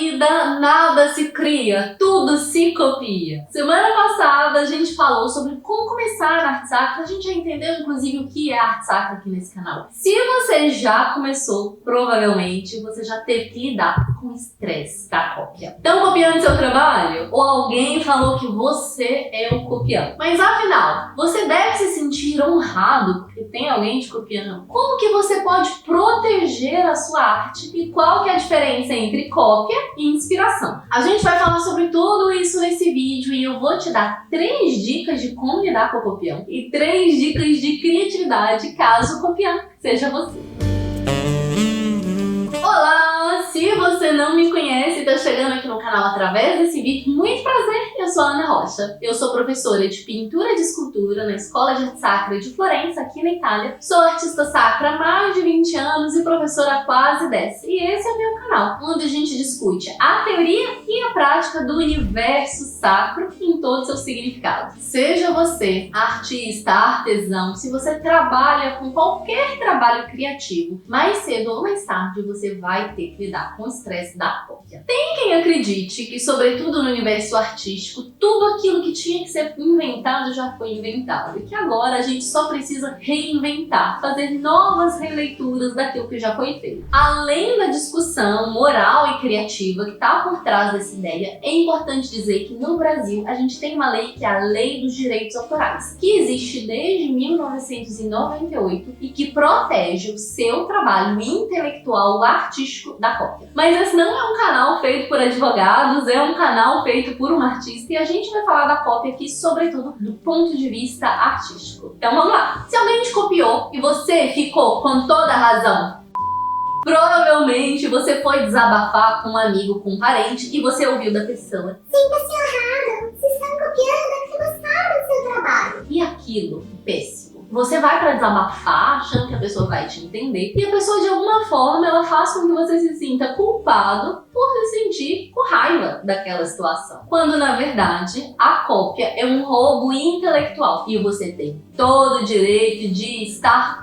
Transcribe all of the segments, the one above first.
vida nada se cria, tudo se copia. Semana passada a gente falou sobre como começar na arte sacra, a gente já entendeu inclusive o que é arte sacra aqui nesse canal. Se você já começou, provavelmente você já teve que lidar com o estresse da cópia. Estão copiando seu trabalho? Ou alguém falou que você é o copião? Mas afinal, você deve se sentir honrado porque tem alguém te copiando. Como que você pode proteger a sua arte e qual que é a diferença entre cópia e inspiração? A gente vai falar sobre tudo isso nesse vídeo e eu vou te dar 3 dicas de como lidar com o copião e 3 dicas de criatividade caso o copião seja você. Olá! Se você não me conhece e está chegando aqui no canal através desse vídeo, muito prazer, eu sou a Ana Rocha. Eu sou professora de pintura e de escultura na Escola de Arte Sacra de Florença, aqui na Itália. Sou artista sacra há mais de 20 anos e professora há quase 10. E esse é o meu canal, onde a gente discute a teoria e a prática do universo sacro em todo o seu significado. Seja você artista, artesão, se você trabalha com qualquer trabalho criativo, mais cedo ou mais tarde você vai ter que lidar com o estresse da cópia. Tem quem acredite que, sobretudo no universo artístico, tudo aquilo que tinha que ser inventado já foi inventado e que agora a gente só precisa reinventar, fazer novas releituras daquilo que já foi feito. Além da discussão moral e criativa que está por trás dessa ideia, é importante dizer que no Brasil a gente tem uma lei que é a Lei dos Direitos Autorais, que existe desde 1998 e que protege o seu trabalho intelectual artístico da cópia. Mas esse não é um canal feito por advogados, é um canal feito por um artista e a gente vai falar da cópia aqui, sobretudo, do ponto de vista artístico. Então vamos lá! Se alguém te copiou e você ficou com toda a razão, provavelmente você foi desabafar com um amigo, com um parente e você ouviu da pessoa: sinta-se honrado, vocês estão copiando, é que gostaram do seu trabalho. E aquilo, péssimo. Você vai pra desabafar, achando que a pessoa vai te entender, e a pessoa de alguma forma ela faz com que você se sinta culpado por se sentir com raiva daquela situação. Quando na verdade a cópia é um roubo intelectual e você tem todo o direito de estar.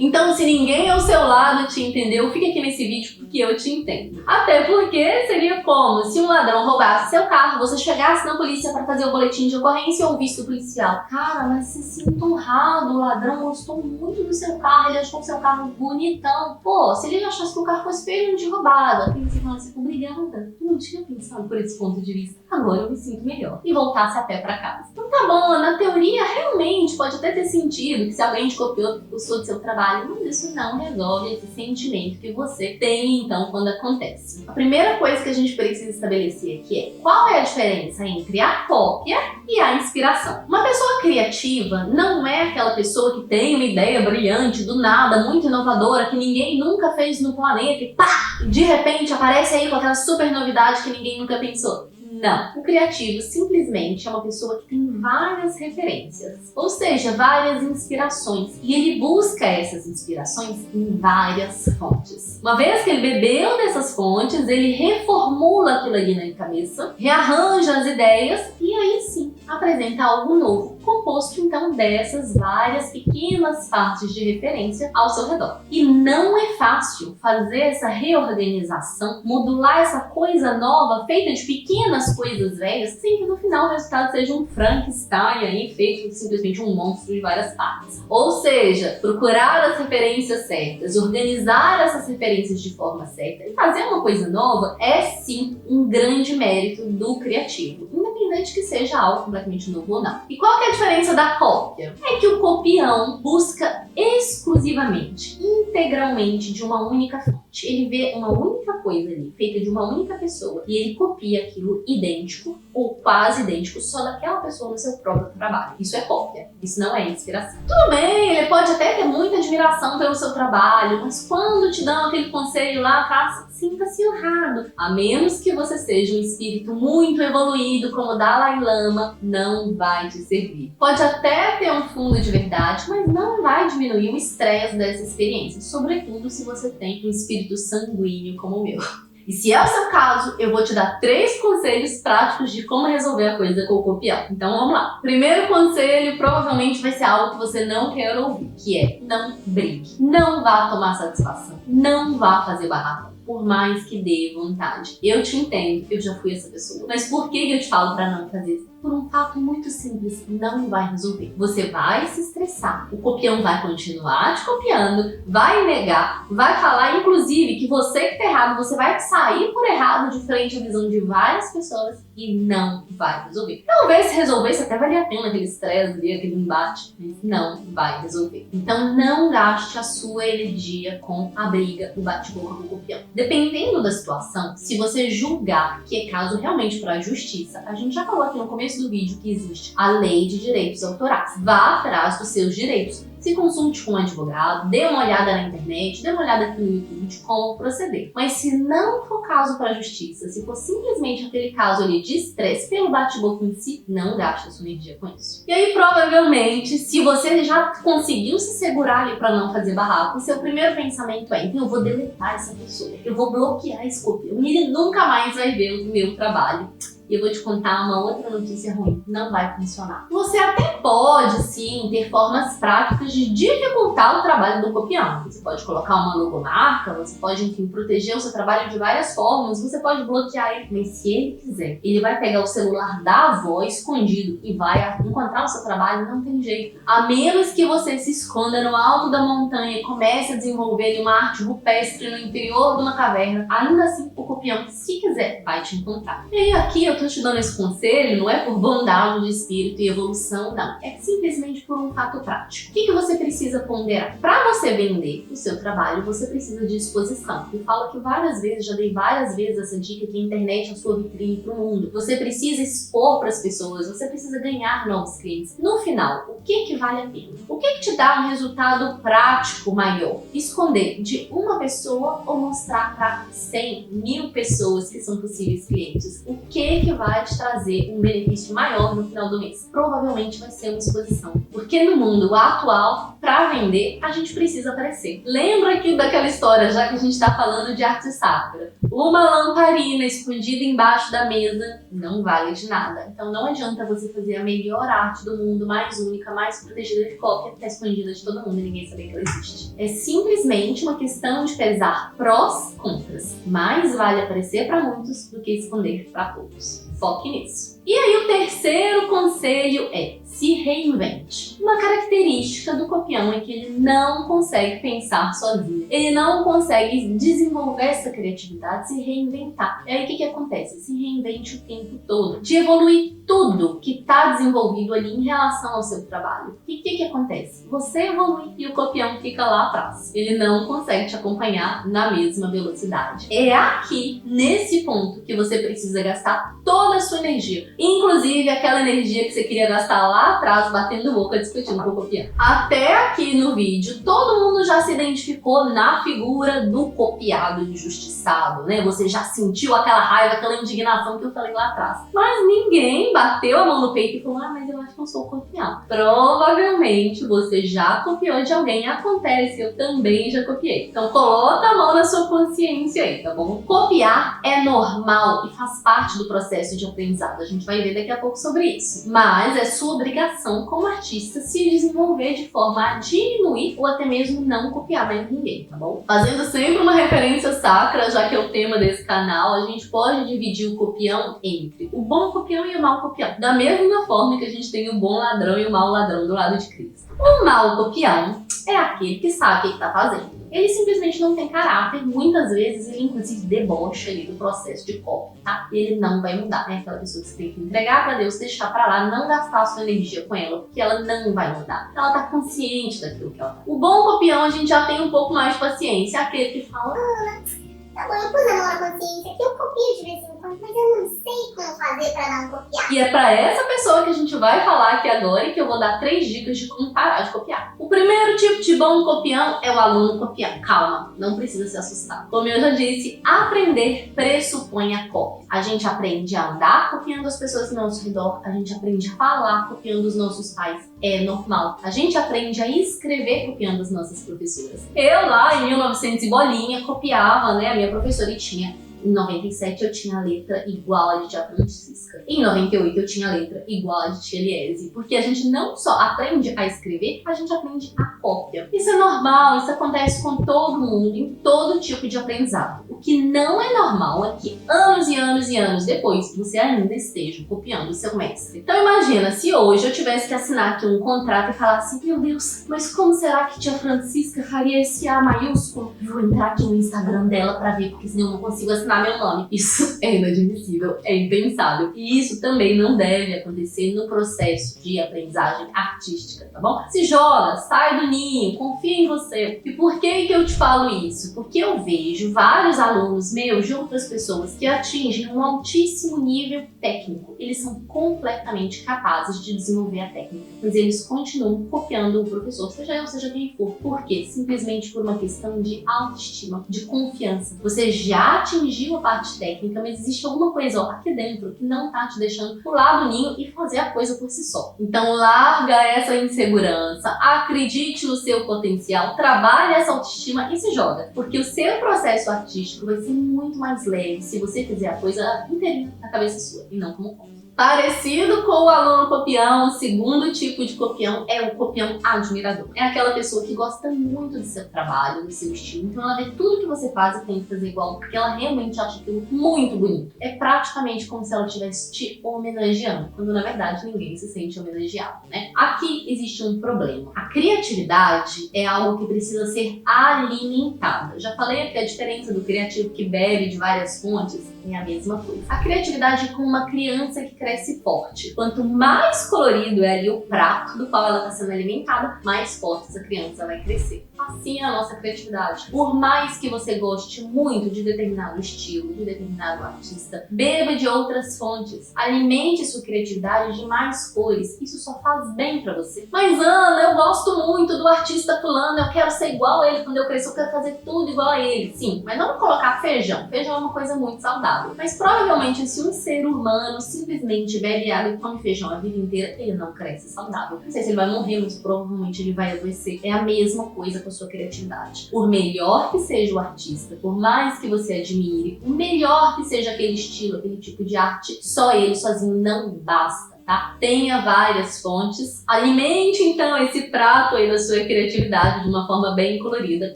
Então, se ninguém ao seu lado te entendeu, fica aqui nesse vídeo porque eu te entendo. Até porque seria como se um ladrão roubasse seu carro, você chegasse na polícia para fazer o boletim de ocorrência ou ouvisse o policial: cara, mas se sinta honrado, o ladrão gostou muito do seu carro, ele achou o seu carro bonitão. Pô, se ele achasse que o carro fosse feio de roubado, aí você fala assim: obrigada, eu não tinha pensado por esse ponto de vista, agora eu me sinto melhor. E voltasse a pé para casa. Então tá bom, na teoria realmente pode até ter sentido que se alguém te copiou, gostou do seu trabalho, mas isso não resolve esse sentimento que você tem então quando acontece. A primeira coisa que a gente precisa estabelecer aqui é: qual é a diferença entre a cópia e a inspiração? Uma pessoa criativa não é aquela pessoa que tem uma ideia brilhante, do nada, muito inovadora, que ninguém nunca fez no planeta e pá! De repente aparece aí com aquela super novidade que ninguém nunca pensou. Não. O criativo simplesmente é uma pessoa que tem várias referências, ou seja, várias inspirações, e ele busca essas inspirações em várias fontes. Uma vez que ele bebeu dessas fontes, ele reformula aquilo ali na cabeça, rearranja as ideias e aí sim apresenta algo novo, composto então dessas várias pequenas partes de referência ao seu redor. E não é fácil fazer essa reorganização, modular essa coisa nova feita de pequenas coisas velhas, sem que no final o resultado seja um Frankenstein aí, feito simplesmente um monstro de várias partes. Ou seja, procurar as referências certas, organizar essas referências de forma certa e fazer uma coisa nova é sim um grande mérito do criativo, independente que seja algo completamente novo ou não. E qual que é a diferença da cópia? É que o copião busca exclusivamente, integralmente de uma única fonte. Ele vê uma única coisa ali, feita de uma única pessoa, e ele copia aquilo idêntico ou quase idêntico só daquela pessoa no seu próprio trabalho. Isso é cópia, isso não é inspiração. Tudo bem, ele pode até ter muita admiração pelo seu trabalho, mas quando te dão aquele conselho lá atrás, sinta-se honrado. A menos que você seja um espírito muito evoluído como Dalai Lama, não vai te servir. Pode até ter um fundo de verdade, mas não vai diminuir o estresse dessa experiência, sobretudo se você tem um espírito sanguíneo como o meu. E se é o seu caso, eu vou te dar 3 conselhos práticos de como resolver a coisa com o copião. Então vamos lá. Primeiro conselho provavelmente vai ser algo que você não quer ouvir, que é: não brigue. Não vá tomar satisfação. Não vá fazer barraco. por mais que dê vontade. Eu te entendo, eu já fui essa pessoa. Mas por que eu te falo pra não fazer isso? Por um fato muito simples, não vai resolver. Você vai se estressar, o copião vai continuar te copiando, vai negar, vai falar, inclusive, que você que tá errado, você vai sair por errado de frente à visão de várias pessoas e não vai resolver. Talvez se resolvesse até valia a pena aquele estresse ali, aquele embate, mas não vai resolver. Então não gaste a sua energia com a briga, o bate-boca com o copião. Dependendo da situação, se você julgar que é caso realmente para a justiça, a gente já falou aqui no começo do vídeo que existe a lei de direitos autorais. Vá atrás dos seus direitos. Se consulte com um advogado, dê uma olhada na internet, dê uma olhada aqui no YouTube de como proceder. Mas se não for caso para a justiça, se for simplesmente aquele caso ali de estresse pelo bate-boca em si, não gaste a sua energia com isso. E aí, provavelmente, se você já conseguiu se segurar ali para não fazer barraco, o seu primeiro pensamento é: então eu vou deletar essa pessoa, eu vou bloquear esse copião e ele nunca mais vai ver o meu trabalho. E eu vou te contar uma outra notícia ruim. Não vai funcionar. Você até pode, sim, ter formas práticas de dificultar o trabalho do copião. Você pode colocar uma logomarca, você pode, enfim, proteger o seu trabalho de várias formas, você pode bloquear ele. Mas se ele quiser, ele vai pegar o celular da avó escondido e vai encontrar o seu trabalho, não tem jeito. A menos que você se esconda no alto da montanha e comece a desenvolver ali uma arte rupestre no interior de uma caverna, ainda assim o copião, se quiser, vai te encontrar. E aí aqui eu tô te dando esse conselho, não é por bondade de espírito e evolução, não. É simplesmente por um fato prático. O que você precisa ponderar? Para você vender o seu trabalho, você precisa de exposição. Eu falo aqui várias vezes, já dei várias vezes essa dica, que a internet é a sua vitrine para o mundo. Você precisa expor para as pessoas, você precisa ganhar novos clientes. No final, o que vale a pena? O que te dá um resultado prático maior? Esconder de uma pessoa ou mostrar para 100, 1000 pessoas que são possíveis clientes? O que vai te trazer um benefício maior no final do mês? Provavelmente vai ser uma exposição. Porque no mundo atual, para vender, a gente precisa aparecer. Lembra aqui daquela história, já que a gente está falando de arte sacra? Uma lamparina escondida embaixo da mesa não vale de nada. Então não adianta você fazer a melhor arte do mundo, mais única, mais protegida de cópia, que está escondida de todo mundo e ninguém sabe que ela existe. É simplesmente uma questão de pesar prós e contras. Mais vale aparecer para muitos do que esconder para poucos. Foque nisso. E aí o terceiro conselho é: se reinvente. Uma característica do copião é que ele não consegue pensar sozinho. Ele não consegue desenvolver essa criatividade, se reinventar. E aí o que acontece? Se reinvente o tempo todo. De evoluir tudo que está desenvolvido ali em relação ao seu trabalho. E o que acontece? Você evolui e o copião fica lá atrás. Ele não consegue te acompanhar na mesma velocidade. É aqui, nesse ponto, que você precisa gastar toda a sua energia. Inclusive aquela energia que você queria gastar lá atrás, batendo boca, discutindo com o copião. Até aqui no vídeo, todo mundo já se identificou na figura do copiado injustiçado, né? Você já sentiu aquela raiva, aquela indignação que eu falei lá atrás. Mas ninguém bateu a mão no peito e falou: ah, mas eu acho que eu sou copiado. Provavelmente você já copiou de alguém. Acontece, eu também já copiei. Então coloca a mão na sua consciência aí, tá bom? Copiar é normal e faz parte do processo de aprendizado. A gente vai ver daqui a pouco sobre isso. Mas é sua obrigação como artista se desenvolver de forma a diminuir ou até mesmo não copiar mais ninguém, tá bom? Fazendo sempre uma referência sacra, já que é o tema desse canal, a gente pode dividir o copião entre o bom copião e o mau copião. Da mesma forma que a gente tem o bom ladrão e o mau ladrão do lado de Cristo. O mau copião é aquele que sabe o que está fazendo. Ele simplesmente não tem caráter, muitas vezes ele inclusive debocha ali do processo de cópia, tá? E ele não vai mudar, né? Aquela pessoa que você tem que entregar pra Deus, deixar pra lá, não gastar a sua energia com ela, porque ela não vai mudar. Ela tá consciente daquilo que ela tá. O bom copião a gente já tem um pouco mais de paciência, aquele que fala: tá bom, eu pus a mão na consciência que eu copio de vez em quando, mas eu não sei como fazer pra não copiar. E é pra essa pessoa que a gente vai falar aqui agora e que eu vou dar 3 dicas de como parar de copiar. O primeiro tipo de bom copião é o aluno copião. Calma, não precisa se assustar. Como eu já disse, aprender pressupõe a cópia. A gente aprende a andar copiando as pessoas ao nosso redor, a gente aprende a falar copiando os nossos pais. É normal. A gente aprende a escrever copiando as nossas professoras. Eu lá em 1900 e bolinha copiava, né, a minha professora e tinha. Em 97 eu tinha a letra igual a de Tia Francisca. Em 98 eu tinha a letra igual a de Tia Eliese. Porque a gente não só aprende a escrever, a gente aprende a cópia. Isso é normal, isso acontece com todo mundo, em todo tipo de aprendizado. O O que não é normal é que anos e anos e anos depois você ainda esteja copiando o seu mestre. Então imagina se hoje eu tivesse que assinar aqui um contrato e falar assim: meu Deus, mas como será que tia Francisca faria esse A maiúsculo? Vou entrar aqui no Instagram dela pra ver, porque senão eu não consigo assinar meu nome. Isso é inadmissível, é impensável. E isso também não deve acontecer no processo de aprendizagem artística, tá bom? Se joga, sai do ninho, confia em você. E por que eu te falo isso? Porque eu vejo vários alunos meus de outras pessoas que atingem um altíssimo nível técnico. Eles são completamente capazes de desenvolver a técnica, mas eles continuam copiando o professor, seja eu, seja quem for. Por quê? Simplesmente por uma questão de autoestima, de confiança. Você já atingiu a parte técnica, mas existe alguma coisa aqui dentro que não tá te deixando pular do ninho e fazer a coisa por si só. Então larga essa insegurança, acredite no seu potencial, trabalhe essa autoestima e se joga. Porque o seu processo artístico vai ser muito mais leve se você fizer a coisa inteirinha na cabeça sua e não como conta. Parecido com o aluno copião, o segundo tipo de copião é o copião admirador. É aquela pessoa que gosta muito do seu trabalho, do seu estilo, então ela vê tudo que você faz e tenta fazer igual, porque ela realmente acha aquilo muito bonito. É praticamente como se ela estivesse te homenageando, quando na verdade ninguém se sente homenageado, né? Aqui existe um problema. A criatividade é algo que precisa ser alimentada. Já falei aqui a diferença do criativo que bebe de várias fontes, é a mesma coisa. A criatividade é como uma criança que cresce forte. Quanto mais colorido é ali o prato do qual ela está sendo alimentada, mais forte essa criança vai crescer. Assim é a nossa criatividade. Por mais que você goste muito de determinado estilo, de determinado artista, beba de outras fontes. Alimente sua criatividade de mais cores. Isso só faz bem pra você. Mas Ana, eu gosto muito do artista fulano, eu quero ser igual a ele. Quando eu crescer, eu quero fazer tudo igual a ele. Sim, mas não colocar feijão. Feijão é uma coisa muito saudável. Mas provavelmente se um ser humano simplesmente bebe água e come feijão a vida inteira, ele não cresce saudável. Não sei se ele vai morrer, mas provavelmente ele vai adoecer. É a mesma coisa com a sua criatividade. Por melhor que seja o artista, por mais que você admire, o melhor que seja aquele estilo, aquele tipo de arte, só ele sozinho não basta. Tá? Tenha várias fontes, alimente então esse prato aí da sua criatividade de uma forma bem colorida,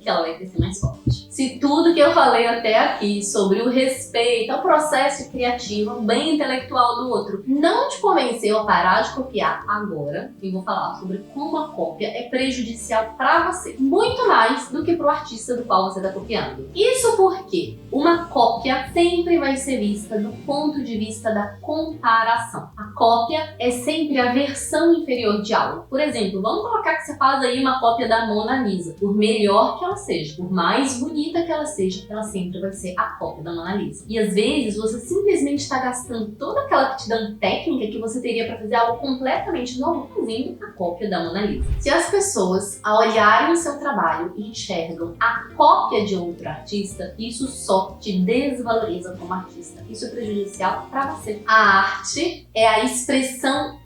que ela vai crescer mais forte. Se tudo que eu falei até aqui sobre o respeito ao processo criativo, bem intelectual do outro, não te convenceu a parar de copiar agora, eu vou falar sobre como a cópia é prejudicial para você, muito mais do que para o artista do qual você está copiando. Isso porque uma cópia sempre vai ser vista do ponto de vista da comparação. A cópia é sempre a versão inferior de algo. Por exemplo, vamos colocar que você faz aí uma cópia da Mona Lisa. Por melhor que ela seja, por mais bonita que ela seja, ela sempre vai ser a cópia da Mona Lisa. E às vezes você simplesmente está gastando toda aquela aptidão técnica que você teria para fazer algo completamente novo fazendo a cópia da Mona Lisa. Se as pessoas, ao olharem o seu trabalho, enxergam a cópia de outro artista, isso só te desvaloriza como artista. Isso é prejudicial para você. A arte é a expressão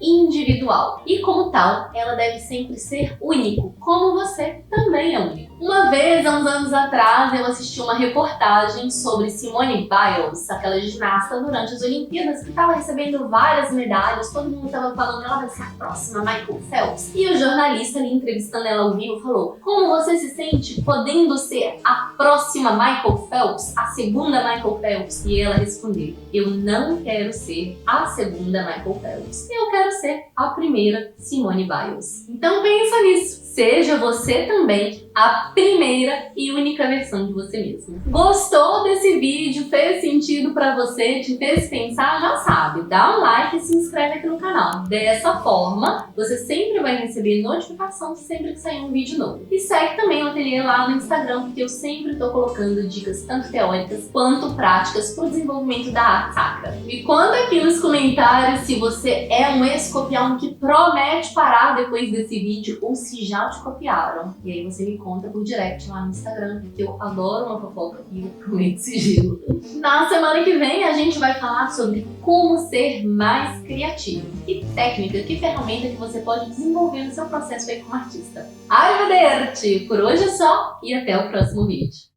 individual e, como tal, ela deve sempre ser único, como você também é único. Uma vez, há uns anos atrás, eu assisti uma reportagem sobre Simone Biles, aquela ginasta durante as Olimpíadas que estava recebendo várias medalhas, todo mundo estava falando ela vai ser a próxima Michael Phelps. E o jornalista ali entrevistando ela ao vivo falou: como você se sente podendo ser a próxima Michael Phelps, a segunda Michael Phelps? E ela respondeu: eu não quero ser a segunda Michael Phelps, eu quero ser a primeira Simone Biles. Então pensa nisso, seja você também a primeira e única versão de você mesmo. Gostou desse vídeo? Fez sentido pra você? Te fez pensar? Já sabe, dá um like e se inscreve aqui no canal. Dessa forma, você sempre vai receber notificação sempre que sair um vídeo novo. E segue também o ateliê lá no Instagram, porque eu sempre tô colocando dicas tanto teóricas quanto práticas pro desenvolvimento da arte sacra. Me conta aqui nos comentários se você é um ex-copião que promete parar depois desse vídeo ou se já te copiaram. E aí você me conta por direct lá no Instagram, porque eu adoro uma fofoca e eu prometo sigilo. Na semana que vem a gente vai falar sobre como ser mais criativo. Que técnica, que ferramenta que você pode desenvolver no seu processo aí como artista. Arrivederci! Por hoje é só e até o próximo vídeo.